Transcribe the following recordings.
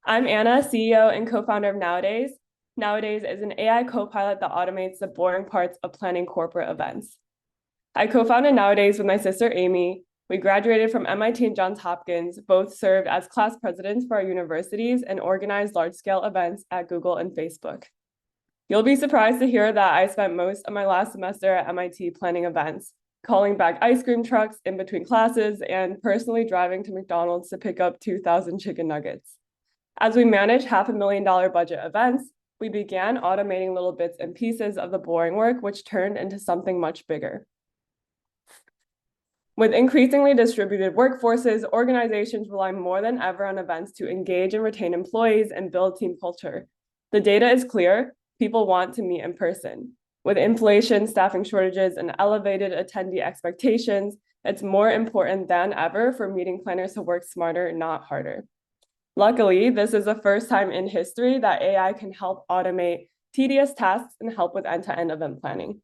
I'm Anna, CEO and co-founder of Nowadays. Nowadays is an AI co-pilot that automates the boring parts of planning corporate events. I co-founded Nowadays with my sister, Amy. We graduated from MIT and Johns Hopkins, both served as class presidents for our universities and organized large-scale events at Google and Facebook. You'll be surprised to hear that I spent most of my last semester at MIT planning events, calling back ice cream trucks in between classes, and personally driving to McDonald's to pick up 2,000 chicken nuggets. As we managed $500,000 budget events, we began automating little bits and pieces of the boring work, which turned into something much bigger. With increasingly distributed workforces, organizations rely more than ever on events to engage and retain employees and build team culture. The data is clear. People want to meet in person. With inflation, staffing shortages, and elevated attendee expectations, it's more important than ever for meeting planners to work smarter, not harder. Luckily, this is the first time in history that AI can help automate tedious tasks and help with end-to-end event planning.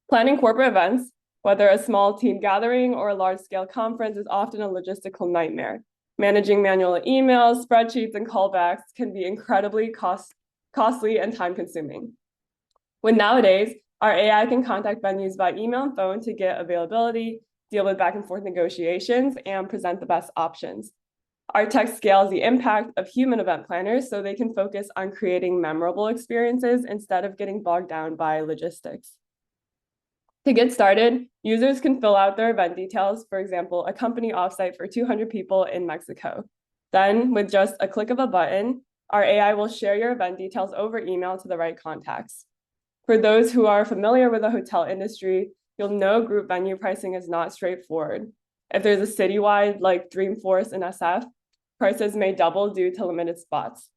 Planning corporate events, whether a small team gathering or a large-scale conference, is often a logistical nightmare. Managing manual emails, spreadsheets, and callbacks can be incredibly costly and time-consuming. With Nowadays, our AI can contact venues by email and phone to get availability, deal with back-and-forth negotiations, and present the best options. Our tech scales the impact of human event planners so they can focus on creating memorable experiences instead of getting bogged down by logistics. To get started, users can fill out their event details, for example, a company offsite for 200 people in Mexico. Then, with just a click of a button, our AI will share your event details over email to the right contacts. For those who are familiar with the hotel industry, you'll know group venue pricing is not straightforward. If there's a citywide like Dreamforce in SF, prices may double due to limited spots.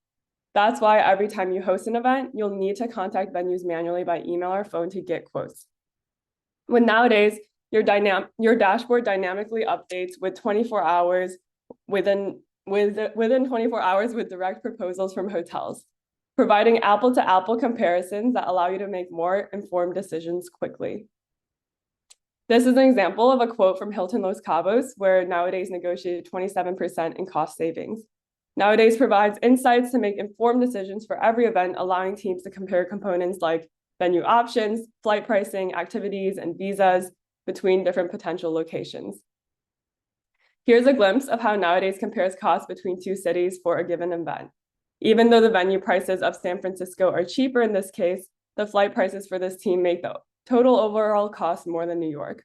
That's why every time you host an event, you'll need to contact venues manually by email or phone to get quotes. With Nowadays, your dashboard dynamically updates with 24 hours within 24 hours with direct proposals from hotels, providing apple-to-apple comparisons that allow you to make more informed decisions quickly. This is an example of a quote from Hilton Los Cabos, where Nowadays negotiated 27% in cost savings. Nowadays provides insights to make informed decisions for every event, allowing teams to compare components like venue options, flight pricing, activities, and visas between different potential locations. Here's a glimpse of how Nowadays compares costs between two cities for a given event. Even though the venue prices of San Francisco are cheaper in this case, the flight prices for this team make the total overall cost more than New York.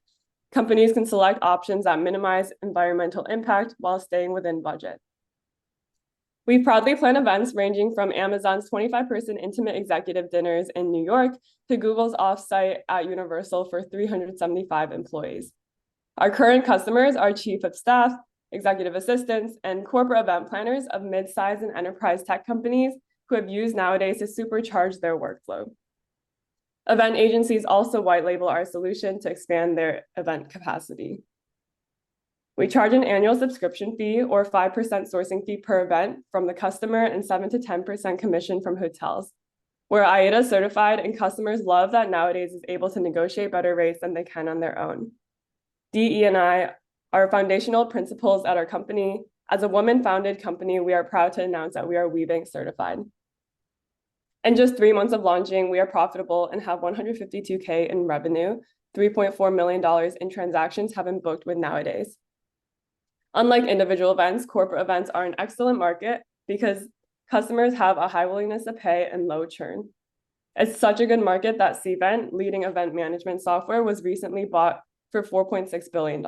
Companies can select options that minimize environmental impact while staying within budget. We proudly plan events ranging from Amazon's 25-person intimate executive dinners in New York to Google's offsite at Universal for 375 employees. Our current customers are chief of staff, executive assistants, and corporate event planners of mid-size and enterprise tech companies who have used Nowadays to supercharge their workflow. Event agencies also white label our solution to expand their event capacity. We charge an annual subscription fee or 5% sourcing fee per event from the customer and 7 to 10% commission from hotels. We're AIDA certified, and customers love that Nowadays is able to negotiate better rates than they can on their own. DE&I are foundational principles at our company. As a woman-founded company, we are proud to announce that we are Weaving certified. In just 3 months of launching, we are profitable and have $152K in revenue. $3.4 million in transactions have been booked with Nowadays. Unlike individual events, corporate events are an excellent market because customers have a high willingness to pay and low churn. It's such a good market that Cvent, leading event management software, was recently bought for $4.6 billion.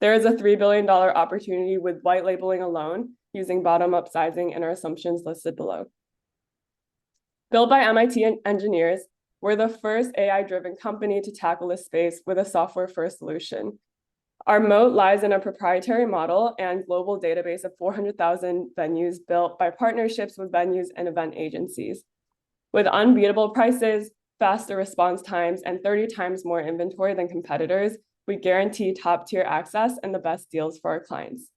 There is a $3 billion opportunity with white labeling alone using bottom-up sizing and our assumptions listed below. Built by MIT engineers, we're the first AI-driven company to tackle this space with a software-first solution. Our moat lies in a proprietary model and global database of 400,000 venues built by partnerships with venues and event agencies. With unbeatable prices, faster response times, and 30 times more inventory than competitors, we guarantee top-tier access and the best deals for our clients.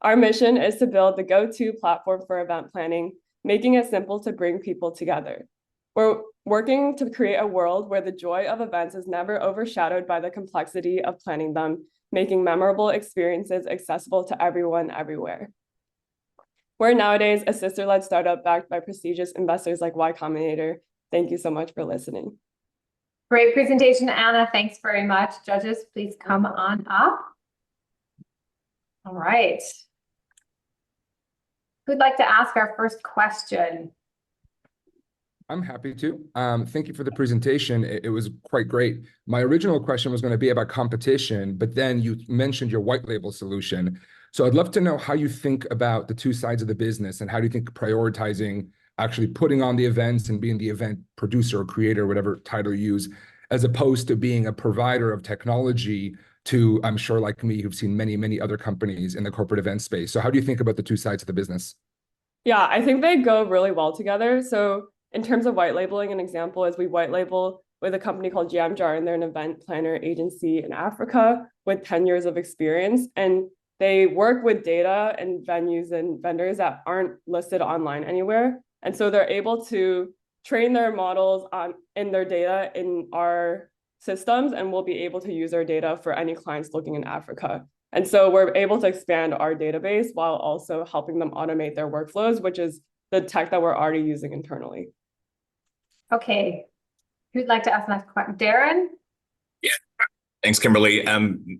Our mission is to build the go-to platform for event planning, making it simple to bring people together. We're working to create a world where the joy of events is never overshadowed by the complexity of planning them, making memorable experiences accessible to everyone, everywhere. We're nowadays a sister-led startup backed by prestigious investors like Y Combinator. Thank you so much for listening. Great presentation, Anna. Thanks very much. Judges, please come on up. All right. Who'd like to ask our first question? I'm happy to. Thank you for the presentation. It was quite great. My original question was going to be about competition, but then you mentioned your white label solution. So I'd love to know how you think about the two sides of the business and how do you think prioritizing actually putting on the events and being the event producer or creator, whatever title you use, as opposed to being a provider of technology to, I'm sure like me, who've seen many, many other companies in the corporate event space. So how do you think about the two sides of the business? Yeah, I think they go really well together. So in terms of white labeling, an example is we white label with a company called Jamjar, and they're an event planner agency in Africa with 10 years of experience. And they work with data and venues and vendors that aren't listed online anywhere. And so they're able to train their models in their data in our systems, and we'll be able to use our data for any clients looking in Africa. And so we're able to expand our database while also helping them automate their workflows, which is the tech that we're already using internally. Okay. Who'd like to ask next question? Darren? Yeah. Thanks, Kimberly.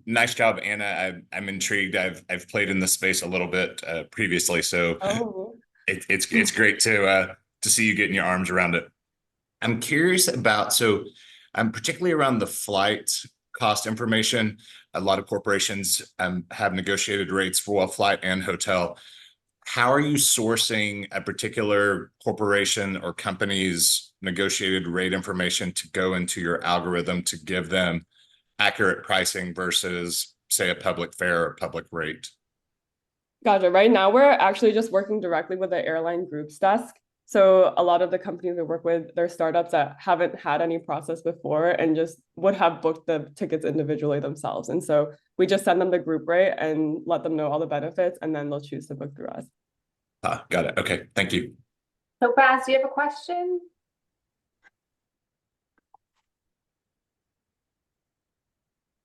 Nice job, Anna. I'm intrigued. I've played in this space a little bit previously, so it's great to see you getting your arms around it. I'm curious about particularly around the flight cost information. A lot of corporations have negotiated rates for flight and hotel. How are you sourcing a particular corporation or company's negotiated rate information to go into your algorithm to give them accurate pricing versus, say, a public fare or public rate? Gotcha. Right now, we're actually just working directly with the airline groups desk. So a lot of the companies we work with, they're startups that haven't had any process before and just would have booked the tickets individually themselves. And so we just send them the group rate and let them know all the benefits, and then they'll choose to book through us. Got it. Okay, thank you. So, Baz, do you have a question?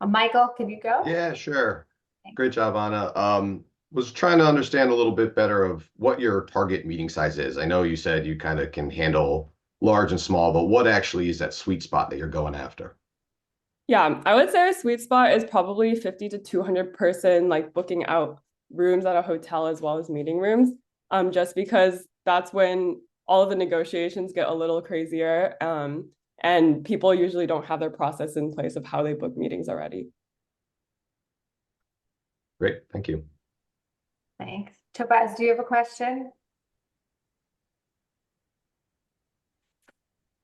Michael, can you go? Yeah, sure. Great job, Anna. Was trying to understand a little bit better of what your target meeting size is. I know you said you kind of can handle large and small, but what actually is that sweet spot that you're going after? Yeah, I would say our sweet spot is probably 50 to 200 person, like booking out rooms at a hotel as well as meeting rooms, just because that's when all of the negotiations get a little crazier. And people usually don't have their process in place of how they book meetings already. Great, thank you. Thanks. Topaz, do you have a question?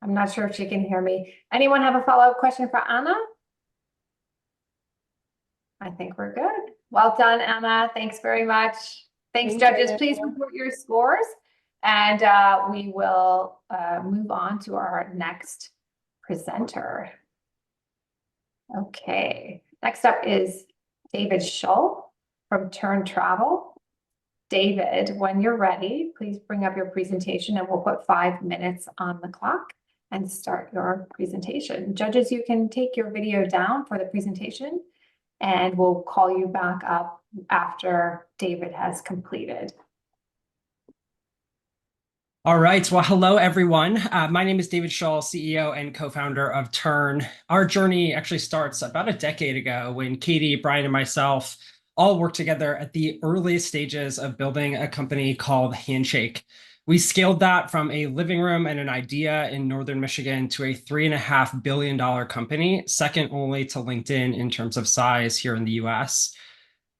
I'm not sure if she can hear me. Anyone have a follow-up question for Anna? I think we're good. Well done, Anna. Thanks very much. Thanks, judges. Please report your scores, and we will move on to our next presenter. Okay, next up is David Shull from Tern Travel. David, when you're ready, please bring up your presentation and we'll put 5 minutes on the clock and start your presentation. Judges, you can take your video down for the presentation and we'll call you back up after David has completed. All right. Well, hello, everyone. My name is David Shull, CEO and co-founder of Tern. Our journey actually starts about a decade ago when Katie, Brian, and myself all worked together at the earliest stages of building a company called Handshake. We scaled that from a living room and an idea in Northern Michigan to a $3.5 billion company, second only to LinkedIn in terms of size here in the US.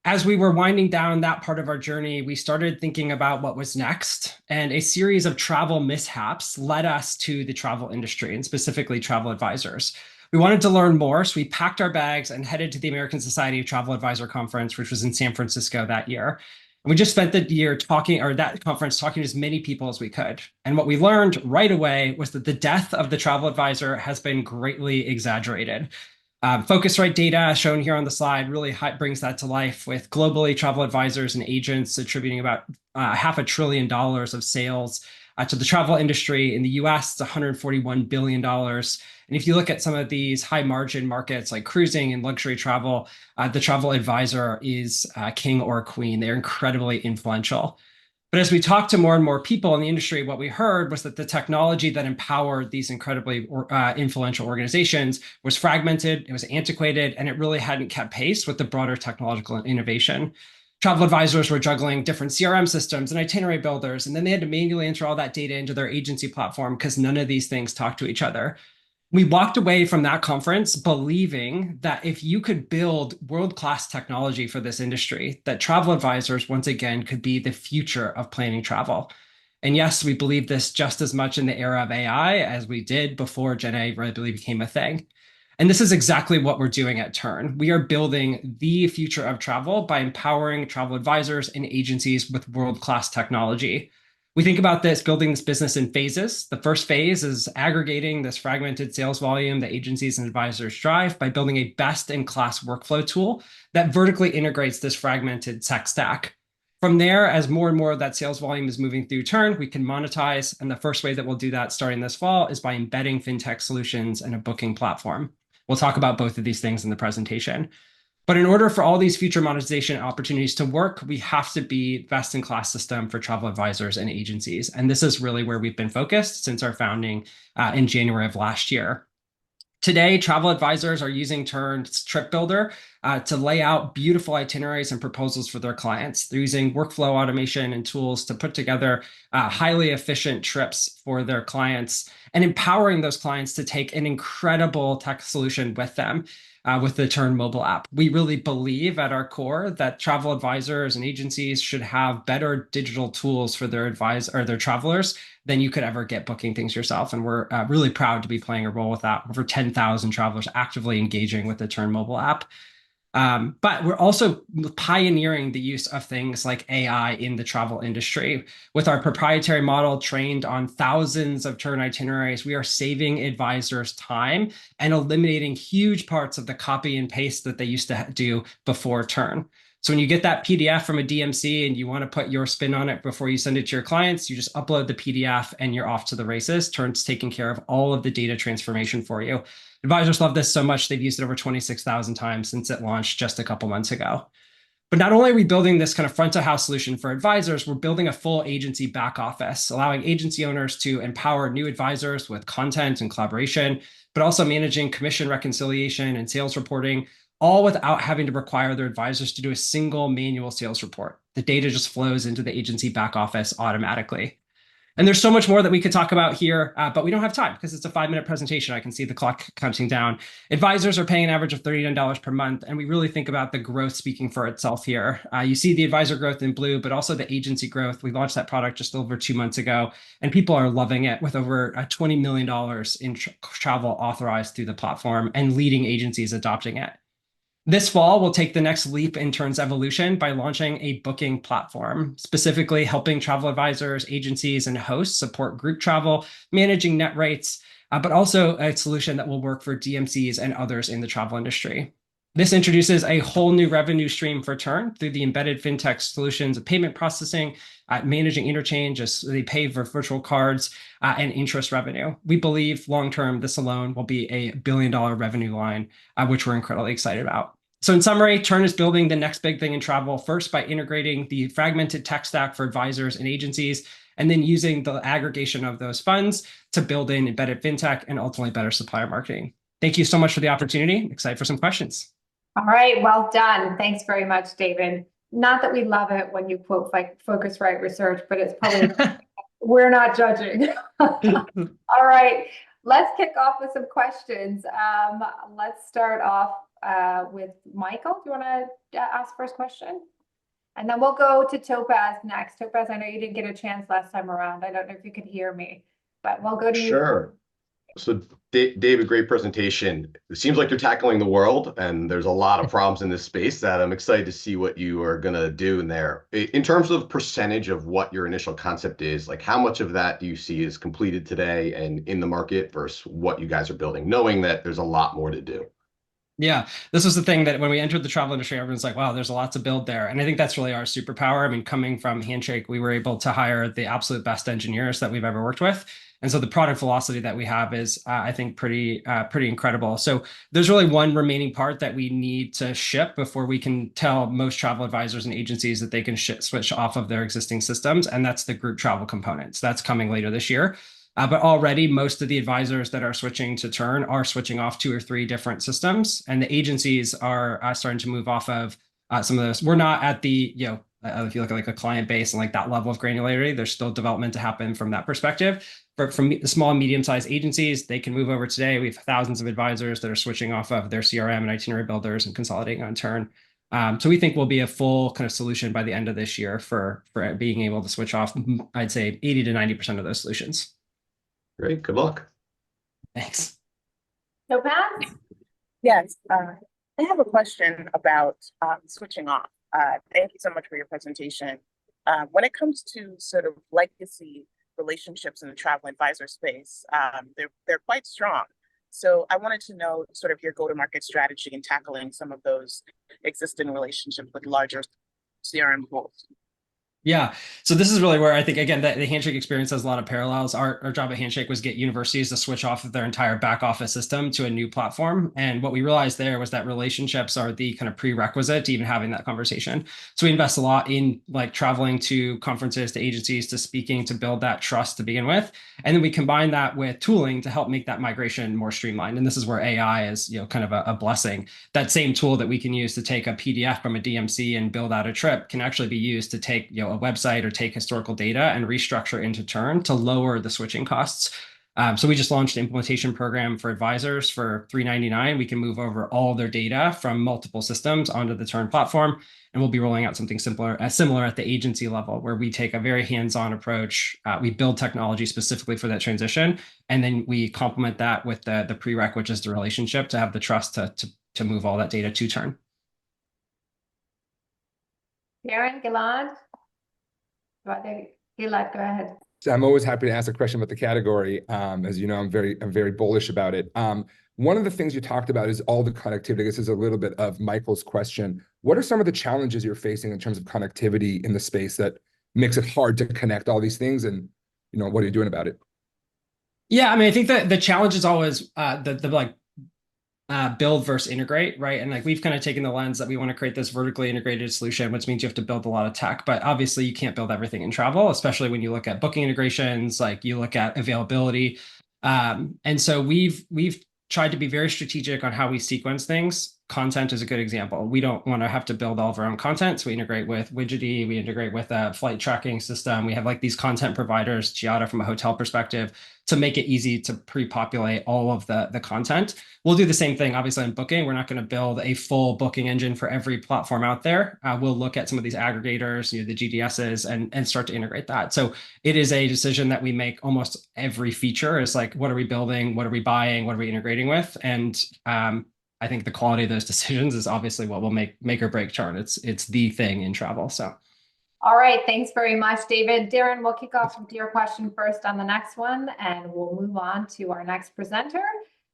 As we were winding down that part of our journey, we started thinking about what was next, and a series of travel mishaps led us to the travel industry, and specifically travel advisors. We wanted to learn more, so we packed our bags and headed to the American Society of Travel Advisor Conference, which was in San Francisco that year. And we just spent the year that conference talking to as many people as we could. And what we learned right away was that the death of the travel advisor has been greatly exaggerated. Phocuswright data shown here on the slide really brings that to life, with globally travel advisors and agents attributing about $500 billion of sales to the travel industry. In the US, it's $141 billion. And if you look at some of these high margin markets like cruising and luxury travel, the travel advisor is king or queen. They're incredibly influential. But as we talked to more and more people in the industry, what we heard was that the technology that empowered these incredibly influential organizations was fragmented, it was antiquated, and it really hadn't kept pace with the broader technological innovation. Travel advisors were juggling different CRM systems and itinerary builders, and then they had to manually enter all that data into their agency platform because none of these things talk to each other. We walked away from that conference believing that if you could build world-class technology for this industry, that travel advisors, once again, could be the future of planning travel. And yes, we believe this just as much in the era of AI as we did before Gen A really became a thing. And this is exactly what we're doing at Tern. We are building the future of travel by empowering travel advisors and agencies with world-class technology. We think about building this business in phases. The first phase is aggregating this fragmented sales volume that agencies and advisors drive by building a best-in-class workflow tool that vertically integrates this fragmented tech stack. From there, as more and more of that sales volume is moving through Tern, we can monetize. And the first way that we'll do that starting this fall is by embedding fintech solutions in a booking platform. We'll talk about both of these things in the presentation. But in order for all these future monetization opportunities to work, we have to be best-in-class system for travel advisors and agencies. And this is really where we've been focused since our founding in January of last year. Today, travel advisors are using Tern's Trip Builder to lay out beautiful itineraries and proposals for their clients. They're using workflow automation and tools to put together highly efficient trips for their clients and empowering those clients to take an incredible tech solution with them. With the Tern mobile app. We really believe at our core that travel advisors and agencies should have better digital tools for their their travelers than you could ever get booking things yourself. And we're really proud to be playing a role with that. Over 10,000 travelers actively engaging with the Tern mobile app. But we're also pioneering the use of things like AI in the travel industry. With our proprietary model trained on thousands of Tern itineraries, we are saving advisors time and eliminating huge parts of the copy and paste that they used to do before Tern. So when you get that PDF from a DMC and you want to put your spin on it before you send it to your clients, you just upload the PDF and you're off to the races. Tern's taking care of all of the data transformation for you. Advisors love this so much, they've used it over 26,000 times since it launched just a couple months ago. But not only are we building this kind of front of house solution for advisors, we're building a full agency back office, allowing agency owners to empower new advisors with content and collaboration, but also managing commission reconciliation and sales reporting, all without having to require their advisors to do a single manual sales report. The data just flows into the agency back office automatically. And there's so much more that we could talk about here, but we don't have time because it's a 5-minute presentation. I can see the clock counting down. Advisors are paying an average of $39 per month, and we really think about the growth speaking for itself here. You see the advisor growth in blue, but also the agency growth. We launched that product just over 2 months ago, and people are loving it with over $20 million in travel authorized through the platform and leading agencies adopting it. This fall, we'll take the next leap in Tern's evolution by launching a booking platform, specifically helping travel advisors, agencies, and hosts support group travel, managing net rates, but also a solution that will work for DMCs and others in the travel industry. This introduces a whole new revenue stream for Tern through the embedded fintech solutions of payment processing, managing interchange as they pay for virtual cards, and interest revenue. We believe long-term, this alone will be a $1 billion revenue line, which we're incredibly excited about. So in summary, Tern is building the next big thing in travel, first by integrating the fragmented tech stack for advisors and agencies, and then using the aggregation of those funds to build in embedded fintech and ultimately better supplier marketing. Thank you so much for the opportunity. Excited for some questions. All right, well done. Thanks very much, David. Not that we love it when you quote like Phocuswright research, but it's probably, we're not judging. All right, let's kick off with some questions. Let's start off with Michael. Do you want to ask first question? And then we'll go to Topaz next. Topaz, I know you didn't get a chance last time around. I don't know if you could hear me, but we'll go to you. Sure. So David, great presentation. It seems like you're tackling the world, and there's a lot of problems in this space that I'm excited to see what you are going to do in there. In terms of percentage of what your initial concept is, like how much of that do you see is completed today and in the market versus what you guys are building, knowing that there's a lot more to do? Yeah, this was the thing that when we entered the travel industry, everyone's like, wow, there's a lot to build there. And I think that's really our superpower. I mean, coming from Handshake, we were able to hire the absolute best engineers that we've ever worked with. And so the product velocity that we have is, I think, pretty incredible. So there's really one remaining part that we need to ship before we can tell most travel advisors and agencies that they can switch off of their existing systems. And that's the group travel components. That's coming later this year. But already most of the advisors that are switching to Tern are switching off 2 or 3 different systems, and the agencies are starting to move off of some of those. We're not at the, if you look at like a client base and like that level of granularity, there's still development to happen from that perspective. But from the small and medium-sized agencies, they can move over today. We have thousands of advisors that are switching off of their CRM and itinerary builders and consolidating on Tern. So we think we'll be a full kind of solution by the end of this year for being able to switch off, I'd say 80 to 90% of those solutions. Great. Good luck. Thanks. Topaz? Yes, I have a question about switching off. Thank you so much for your presentation. When it comes to sort of legacy relationships in the travel advisor space, they're quite strong. So I wanted to know sort of your go-to-market strategy in tackling some of those existing relationships with larger CRM pools. Yeah. So this is really where I think, again, that the Handshake experience has a lot of parallels. Our job at Handshake was get universities to switch off of their entire back office system to a new platform. And what we realized there was that relationships are the kind of prerequisite to even having that conversation. So we invest a lot in like traveling to conferences, to agencies, to speaking, to build that trust to begin with. And then we combine that with tooling to help make that migration more streamlined. And this is where AI is, kind of a blessing. That same tool that we can use to take a PDF from a DMC and build out a trip can actually be used to take, a website or take historical data and restructure into Tern to lower the switching costs. So we just launched an implementation program for advisors for $399. We can move over all their data from multiple systems onto the Tern platform. And we'll be rolling out something similar at the agency level, where we take a very hands-on approach. We build technology specifically for that transition. And then we complement that with the prereq, which is the relationship, to have the trust to move all that data to Tern. Darren, Gilad? Gilad, go ahead. So I'm always happy to ask a question about the category. As you know, I'm very bullish about it. One of the things you talked about is all the connectivity. This is a little bit of Michael's question. What are some of the challenges you're facing in terms of connectivity in the space that makes it hard to connect all these things? And, what are you doing about it? Yeah, I mean, I think that the challenge is always build versus integrate, right? And like we've kind of taken the lens that we want to create this vertically integrated solution, which means you have to build a lot of tech. But obviously you can't build everything in travel, especially when you look at booking integrations, like you look at availability. And so we've tried to be very strategic on how we sequence things. Content is a good example. We don't want to have to build all of our own content. So we integrate with Widgety, we integrate with a flight tracking system. We have like these content providers, Giada from a hotel perspective, to make it easy to pre-populate all of the content. We'll do the same thing, obviously, in booking. We're not going to build a full booking engine for every platform out there. We'll look at some of these aggregators, the GDSs, and start to integrate that. So it is a decision that we make almost every feature is like, what are we building? What are we buying? What are we integrating with? And I think the quality of those decisions is obviously what will make or break Tern. It's the thing in travel. So. All right, thanks very much, David. Darren, we'll kick off with your question first on the next one, and we'll move on to our next presenter,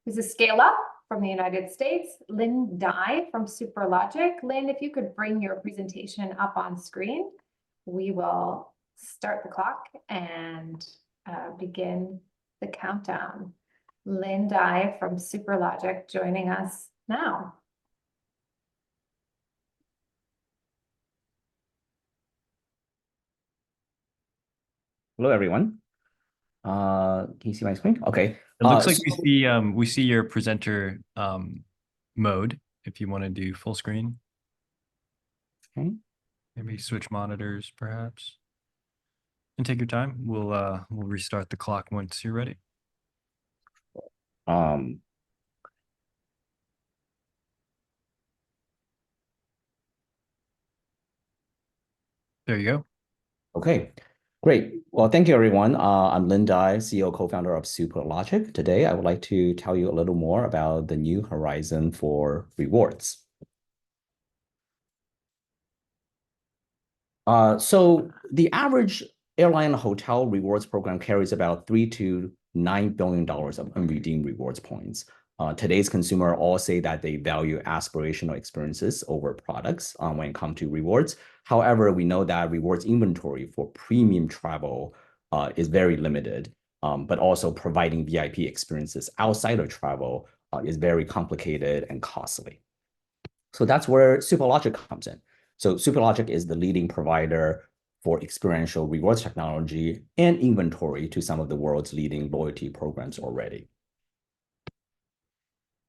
who's a Scaleup from the United States, Lynn Dye from Superlogic. Lynn, if you could bring your presentation up on screen, we will start the clock and begin the countdown. Lynn Dye from Superlogic joining us now. Hello, everyone. Can you see my screen? Okay. It looks like we see your presenter mode. If you want to do full screen, okay. Maybe switch monitors, perhaps, and take your time. We'll restart the clock once you're ready. There you go. Okay, great. Well, thank you, everyone. I'm Lynn Dye, CEO, co-founder of Superlogic. Today, I would like to tell you a little more about the new horizon for rewards. So the average airline hotel rewards program carries about $3 to $9 billion of unredeemed rewards points. Today's consumer all say that they value aspirational experiences over products when it comes to rewards. However, we know that rewards inventory for premium travel is very limited, but also providing VIP experiences outside of travel is very complicated and costly. So that's where Superlogic comes in. So Superlogic is the leading provider for experiential rewards technology and inventory to some of the world's leading loyalty programs already.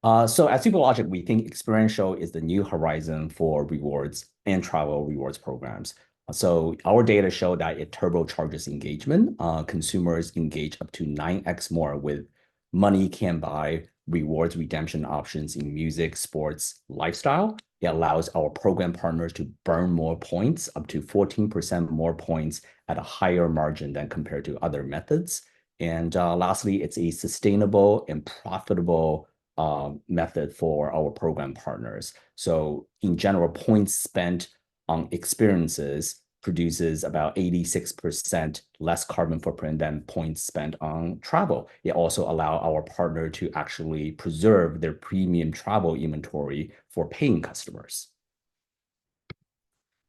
So at Superlogic, we think experiential is the new horizon for rewards and travel rewards programs. So our data show that it turbocharges engagement. Consumers engage up to 9x more with money can buy rewards redemption options in music, sports, lifestyle. It allows our program partners to burn more points, up to 14% more points at a higher margin than compared to other methods. And lastly, it's a sustainable and profitable method for our program partners. So in general, points spent on experiences produces about 86% less carbon footprint than points spent on travel. It also allows our partner to actually preserve their premium travel inventory for paying customers.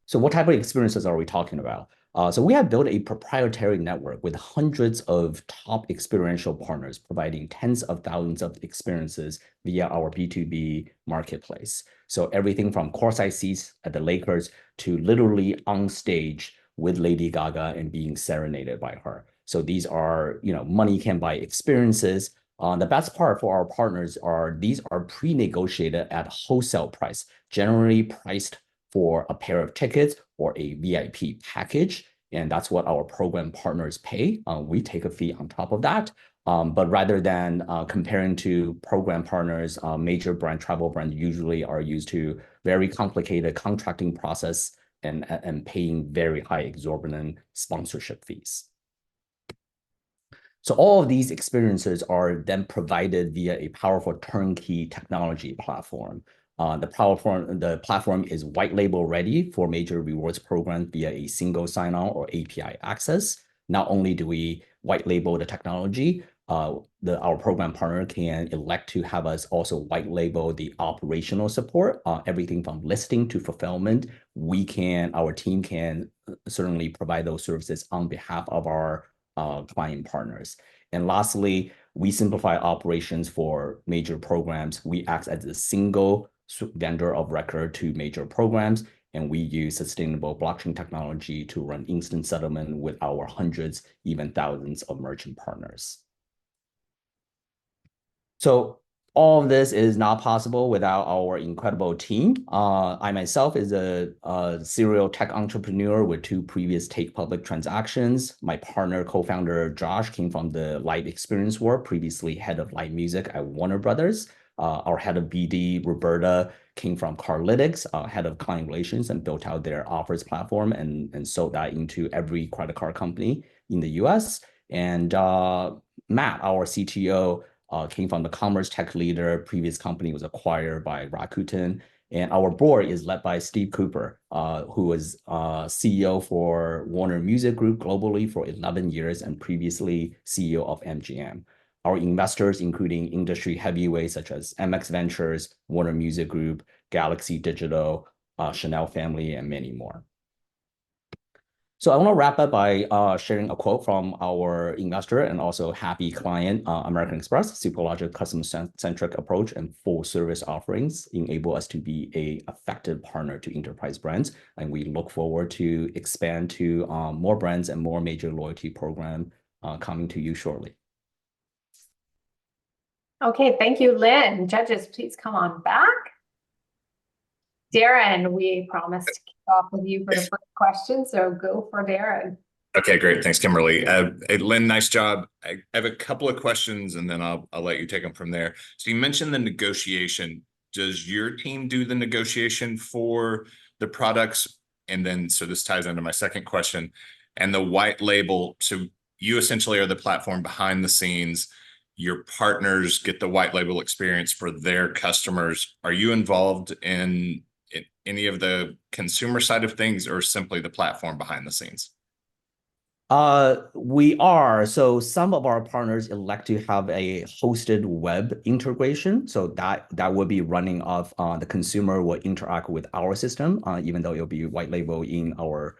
So what type of experiences are we talking about? So we have built a proprietary network with hundreds of top experiential partners providing tens of thousands of experiences via our B2B marketplace. So everything from courtside seats at the Lakers to literally on stage with Lady Gaga and being serenaded by her. So these are, money can buy experiences. The best part for our partners are these are pre-negotiated at wholesale price, generally priced for a pair of tickets or a VIP package. And that's what our program partners pay. We take a fee on top of that. But rather than comparing to program partners, major travel brands usually are used to very complicated contracting process and paying very high exorbitant sponsorship fees. So all of these experiences are then provided via a powerful turnkey technology platform. The platform is white label ready for major rewards programs via a single sign-on or API access. Not only do we white label the technology, our program partner can elect to have us also white label the operational support, everything from listing to fulfillment. Our team can certainly provide those services on behalf of our client partners. And lastly, we simplify operations for major programs. We act as a single vendor of record to major programs, and we use sustainable blockchain technology to run instant settlement with our hundreds, even thousands of merchant partners. So all of this is not possible without our incredible team. I myself is a serial tech entrepreneur with 2 previous take public transactions. My partner, co-founder Josh, came from the live experience world, previously head of live music at Warner Brothers. Our head of BD, Roberta, came from Carlytics, head of client relations, and built out their offers platform and sold that into every credit card company in the US. And Matt, our CTO, came from the commerce tech leader. Previous company was acquired by Rakuten. And our board is led by Steve Cooper, who was CEO for Warner Music Group globally for 11 years and previously CEO of MGM. Our investors, including industry heavyweights such as MX Ventures, Warner Music Group, Galaxy Digital, Chanel Family, and many more. So I want to wrap up by sharing a quote from our investor and also happy client, American Express. Superlogic customer-centric approach and full service offerings enable us to be an effective partner to enterprise brands. And we look forward to expand to more brands and more major loyalty program coming to you shortly. Okay, thank you, Lynn. Judges, please come on back. Darren, we promised to kick off with you for the first question, so go for Darren. Okay, great. Thanks, Kimberly. Hey, Lynn, nice job. I have a couple of questions, and then I'll let you take them from there. So you mentioned the negotiation. Does your team do the negotiation for the products? And then, so this ties into my second question. And the white label, so you essentially are the platform behind the scenes. Your partners get the white label experience for their customers. Are you involved in any of the consumer side of things or simply the platform behind the scenes? We are. So some of our partners elect to have a hosted web integration. So that would be running off the consumer will interact with our system, even though it'll be white label in our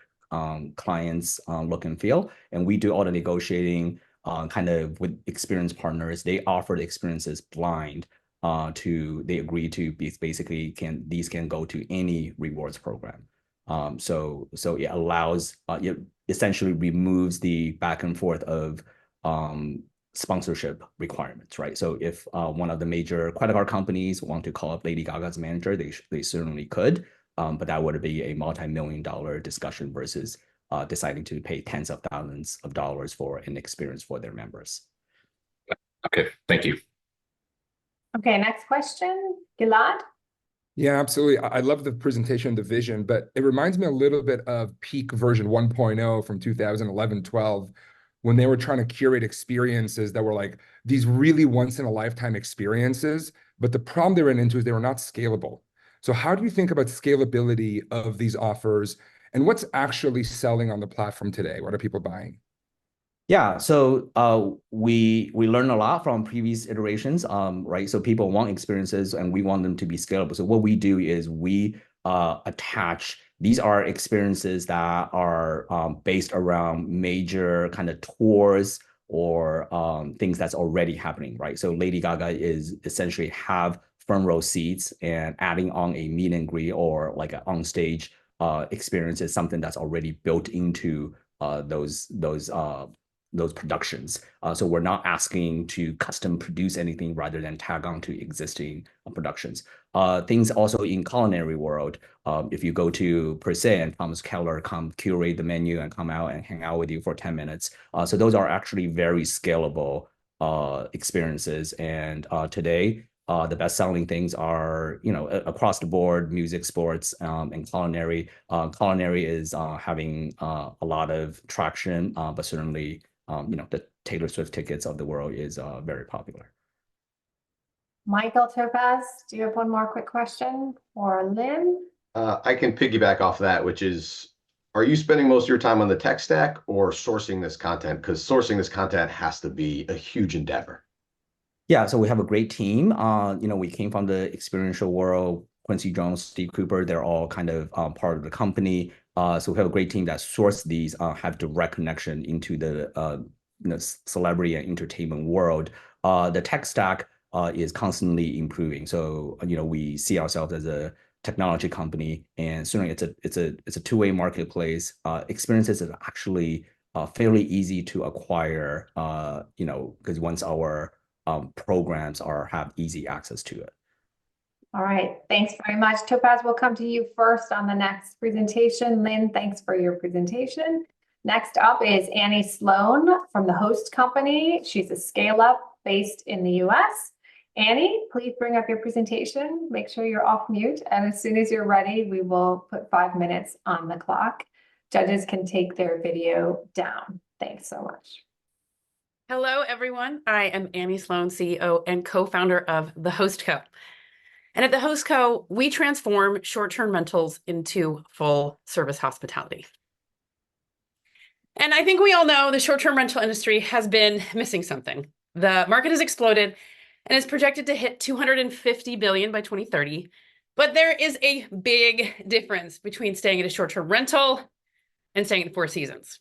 clients look and feel. And we do all the negotiating kind of with experienced partners. They offer the experiences blind they agree to basically these can go to any rewards program. So it allows it essentially removes the back and forth of sponsorship requirements, right? So if one of the major credit card companies want to call up Lady Gaga's manager, they certainly could, but that would be a multi-million-dollar discussion versus deciding to pay tens of thousands of dollars for an experience for their members. Okay, thank you. Okay, next question, Gilad. Yeah, absolutely. I love the presentation, the vision, but it reminds me a little bit of peak version 1.0 from 2011-12, when they were trying to curate experiences that were like these really once in a lifetime experiences. But the problem they ran into is they were not scalable. So how do you think about scalability of these offers and what's actually selling on the platform today? What are people buying? Yeah, so we learn a lot from previous iterations, right? So people want experiences and we want them to be scalable. So what we do is we attach, these are experiences that are based around major kind of tours or things that's already happening, right? So Lady Gaga is essentially have front row seats, and adding on a meet and greet or like an on-stage experience is something that's already built into those productions. So we're not asking to custom produce anything rather than tag on to existing productions. Things also in culinary world, if you go to Per Se and Thomas Keller come curate the menu and come out and hang out with you for 10 minutes. So those are actually very scalable experiences. And today, the best-selling things are, across the board, music, sports, and culinary. Culinary is having a lot of traction, but certainly, the Taylor Swift tickets of the world is very popular. Michael, Topaz, do you have one more quick question for Lynn? I can piggyback off that, which is, are you spending most of your time on the tech stack or sourcing this content? Because sourcing this content has to be a huge endeavor. Yeah, so we have a great team. We came from the experiential world. Quincy Jones, Steve Cooper, they're all kind of part of the company. So we have a great team that source these, have direct connection into the celebrity and entertainment world. The tech stack is constantly improving. So we see ourselves as a technology company, and certainly it's a two-way marketplace. Experiences is actually fairly easy to acquire. Because once our programs have easy access to it. All right, thanks very much. Topaz, we'll come to you first on the next presentation. Lynn, thanks for your presentation. Next up is Annie Sloan from the host company. She's a Scaleup based in the US. Annie, please bring up your presentation. Make sure you're off mute. And as soon as you're ready, we will put 5 minutes on the clock. Judges can take their video down. Thanks so much. Hello, everyone. I am Annie Sloan, CEO and co-founder of The Host Co. And at The Host Co, we transform short-term rentals into full-service hospitality. And I think we all know the short-term rental industry has been missing something. The market has exploded and is projected to hit $250 billion by 2030. But there is a big difference between staying at a short-term rental and staying at Four Seasons.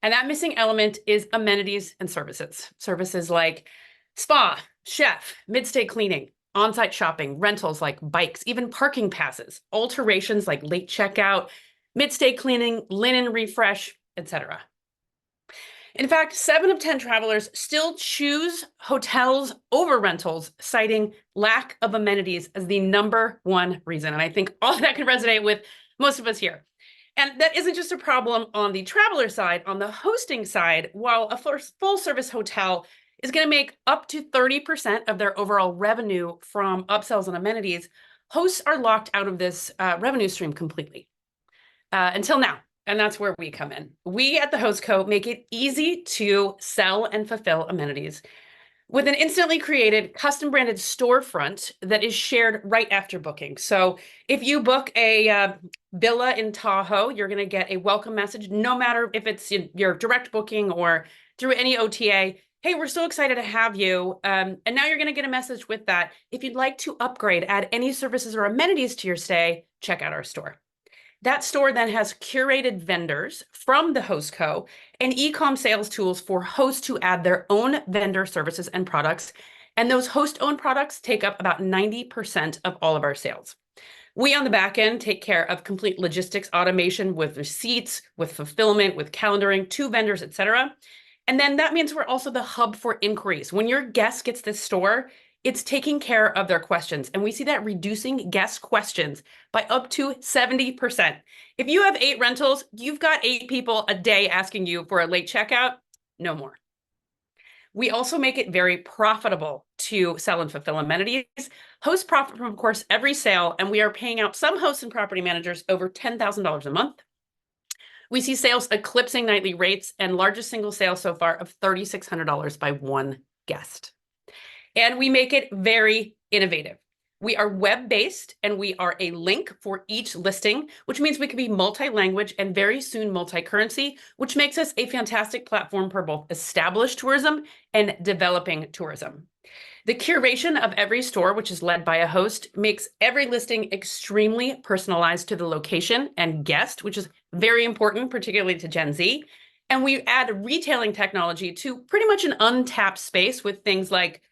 And that missing element is amenities and services. Services like spa, chef, mid-stay cleaning, on-site shopping, rentals like bikes, even parking passes, alterations like late checkout, mid-stay cleaning, linen refresh, etc. In fact, 7 of 10 travelers still choose hotels over rentals, citing lack of amenities as the #1 reason. And I think all of that can resonate with most of us here. And that isn't just a problem on the traveler side. On the hosting side, while a full-service hotel is going to make up to 30% of their overall revenue from upsells and amenities, hosts are locked out of this revenue stream completely until now. And that's where we come in. We at The Host Co make it easy to sell and fulfill amenities. with an instantly created custom branded storefront that is shared right after booking. So if you book a villa in Tahoe, you're going to get a welcome message, no matter if it's your direct booking or through any OTA. Hey, we're so excited to have you. And now you're going to get a message with that. If you'd like to upgrade, add any services or amenities to your stay, check out our store. That store then has curated vendors from the host co and e-com sales tools for hosts to add their own vendor services and products. And those host-owned products take up about 90% of all of our sales. We on the back end take care of complete logistics automation with receipts, with fulfillment, with calendaring to vendors, etc. And then that means we're also the hub for inquiries. When your guest gets this store, it's taking care of their questions. And we see that reducing guest questions by up to 70%. If you have 8 rentals, you've got 8 people a day asking you for a late checkout, no more. We also make it very profitable to sell and fulfill amenities. Hosts profit from, of course, every sale, and we are paying out some hosts and property managers over $10,000 a month. We see sales eclipsing nightly rates and largest single sale so far of $3,600 by one guest. And we make it very innovative. We are web-based and we are a link for each listing, which means we can be multi-language and very soon multi-currency, which makes us a fantastic platform for both established tourism and developing tourism. The curation of every store, which is led by a host, makes every listing extremely personalized to the location and guest, which is very important, particularly to Gen Z. And we add retailing technology to pretty much an untapped space with things like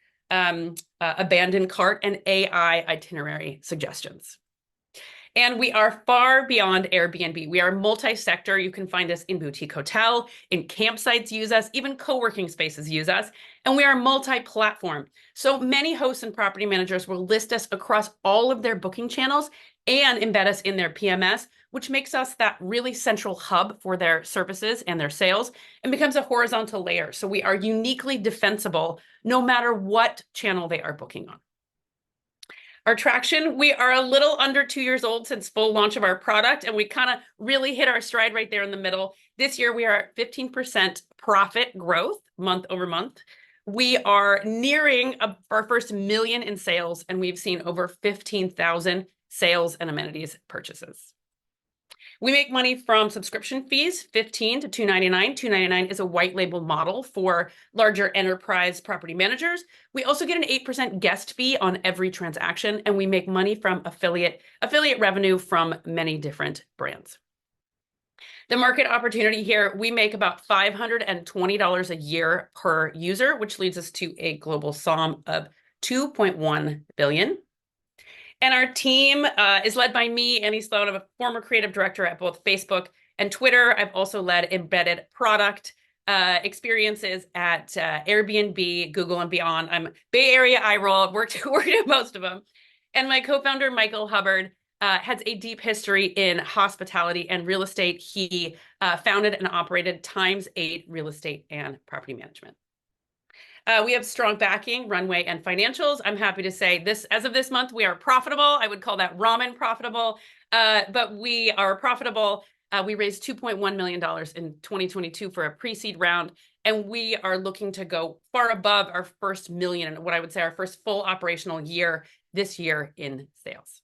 abandoned cart and AI itinerary suggestions. And we are far beyond Airbnb. We are multi-sector. You can find us in boutique hotel, in campsites use us, even co-working spaces use us. And we are multi-platform. So many hosts and property managers will list us across all of their booking channels and embed us in their PMS, which makes us that really central hub for their services and their sales and becomes a horizontal layer. So we are uniquely defensible no matter what channel they are booking on. Our traction, we are a little under 2 years old since full launch of our product, and we kind of really hit our stride right there in the middle. This year, we are at 15% profit growth month over month. We are nearing our first million in sales, and we've seen over 15,000 sales and amenities purchases. We make money from subscription fees, $15 to $2.99. $2.99 is a white label model for larger enterprise property managers. We also get an 8% guest fee on every transaction, and we make money from affiliate revenue from many different brands. The market opportunity here, we make about $520 a year per user, which leads us to a global SOM of 2.1 billion. And our team is led by me, Annie Sloan. I'm a former creative director at both Facebook and Twitter. I've also led embedded product experiences at Airbnb, Google, and beyond. I'm Bay Area eye roll. I've worked at most of them. And my co-founder, Michael Hubbard, has a deep history in hospitality and real estate. He founded and operated Times8 Real Estate and Property Management. We have strong backing, runway, and financials. I'm happy to say this, as of this month, we are profitable. I would call that ramen profitable, but we are profitable. We raised $2.1 million in 2022 for a pre-seed round, and we are looking to go far above our first million, what I would say our first full operational year this year in sales.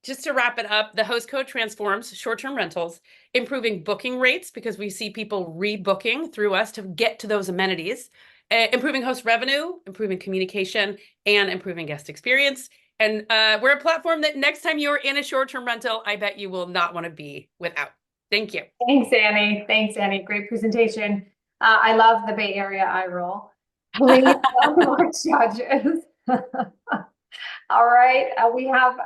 Just to wrap it up, the host code transforms short-term rentals, improving booking rates because we see people rebooking through us to get to those amenities, improving host revenue, improving communication, and improving guest experience. And we're a platform that next time you're in a short-term rental, I bet you will not want to be without. Thank you. Thanks, Annie. Thanks, Annie. Great presentation. I love the Bay Area eye roll. Please welcome our judges. All right, we have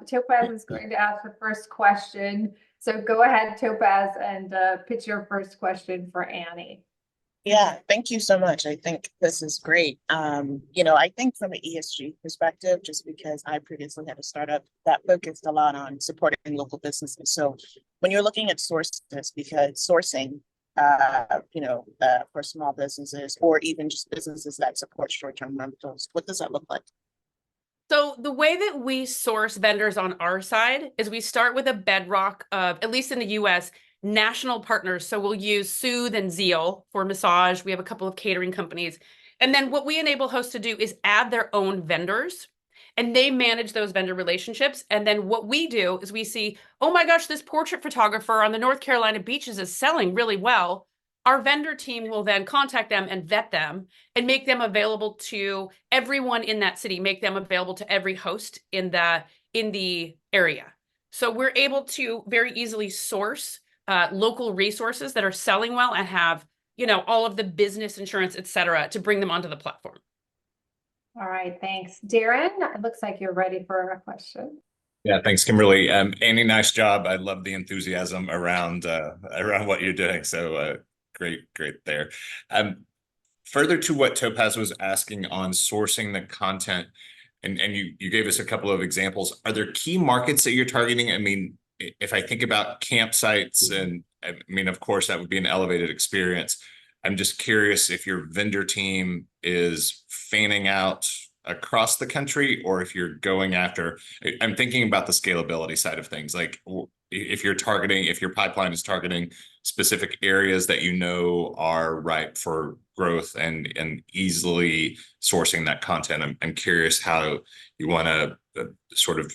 Topaz is going to ask the first question. So go ahead, Topaz, and pitch your first question for Annie. Yeah, thank you so much. I think this is great. I think from an ESG perspective, just because I previously had a startup that focused a lot on supporting local businesses. So when you're looking at sources, because sourcing, for small businesses or even just businesses that support short-term rentals, what does that look like? So the way that we source vendors on our side is we start with a bedrock of, at least in the US, national partners. So we'll use Soothe and Zeal for massage. We have a couple of catering companies. And then what we enable hosts to do is add their own vendors, and they manage those vendor relationships. And then what we do is we see, oh my gosh, this portrait photographer on the North Carolina beaches is selling really well. Our vendor team will then contact them and vet them and make them available to everyone in that city, make them available to every host in the area. So we're able to very easily source local resources that are selling well and have, all of the business insurance, et cetera, to bring them onto the platform. All right, thanks. Darren, it looks like you're ready for a question. Yeah, thanks, Kimberly. Annie, nice job. I love the enthusiasm around what you're doing. So great there. Further to what Topaz was asking on sourcing the content, and you gave us a couple of examples. Are there key markets that you're targeting? I mean, if I think about campsites, and I mean, of course, that would be an elevated experience. I'm just curious if your vendor team is fanning out across the country, or if you're going after, I'm thinking about the scalability side of things. Like if your pipeline is targeting specific areas that are ripe for growth and easily sourcing that content. I'm curious how you want to sort of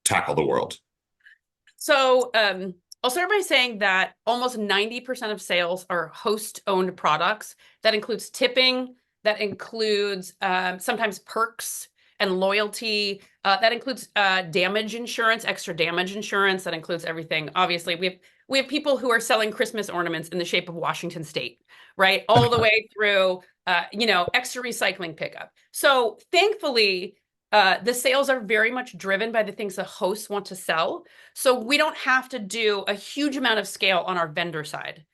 tackle the world. So I'll start by saying that almost 90% of sales are host-owned products. That includes tipping, that includes sometimes perks and loyalty. That includes damage insurance, extra damage insurance. That includes everything. Obviously, we have people who are selling Christmas ornaments in the shape of Washington State, right? All the way through, extra recycling pickup. So thankfully, the sales are very much driven by the things the hosts want to sell. So we don't have to do a huge amount of scale on our vendor side.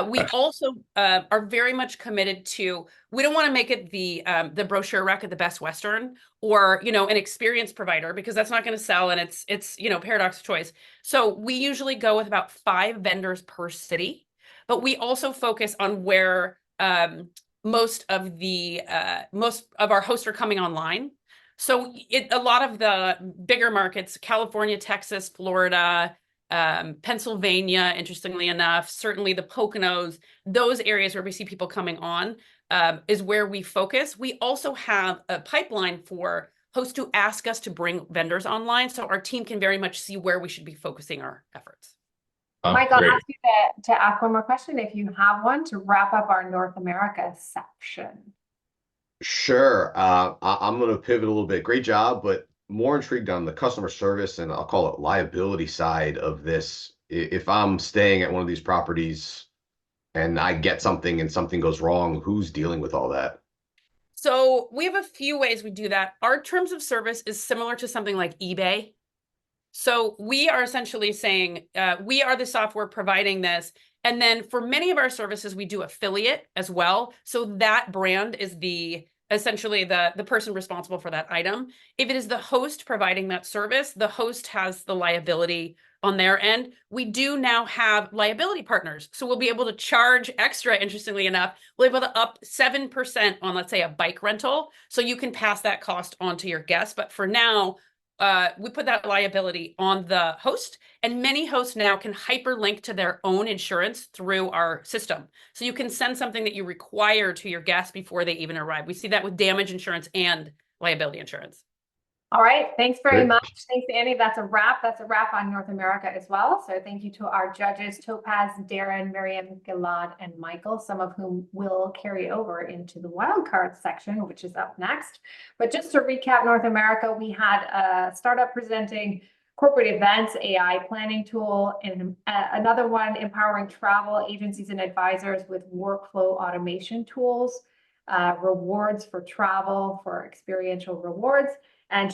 We also are very much committed to, we don't want to make it the brochure rack at the Best Western or, an experience provider, because that's not going to sell, and it's paradox of choice. So we usually go with about 5 vendors per city, but we also focus on where most of our hosts are coming online. So a lot of the bigger markets, California, Texas, Florida, Pennsylvania, interestingly enough, certainly the Poconos, those areas where we see people coming on is where we focus. We also have a pipeline for hosts to ask us to bring vendors online, so our team can very much see where we should be focusing our efforts. Michael, I'll ask you to ask one more question if you have one to wrap up our North America section. Sure. I'm going to pivot a little bit. Great job, but more intrigued on the customer service and I'll call it liability side of this. If I'm staying at one of these properties and I get something and something goes wrong, who's dealing with all that? So we have a few ways we do that. Our terms of service is similar to something like eBay. So we are essentially saying, we are the software providing this. And then for many of our services, we do affiliate as well. So that brand is essentially the person responsible for that item. If it is the host providing that service, the host has the liability on their end. We do now have liability partners. So we'll be able to charge extra, interestingly enough, we'll be able to up 7% on, let's say, a bike rental. So you can pass that cost on to your guests. But for now, we put that liability on the host, and many hosts now can hyperlink to their own insurance through our system. So you can send something that you require to your guests before they even arrive. We see that with damage insurance and liability insurance. All right, thanks very much. Thanks, Annie. That's a wrap. That's a wrap on North America as well. So thank you to our judges, Topaz, Darren, Miriam, Gilad, and Michael, some of whom will carry over into the wildcard section, which is up next. But just to recap North America, we had a startup presenting corporate events, AI planning tool, and another one empowering travel agencies and advisors with workflow automation tools, rewards for travel, for experiential rewards, and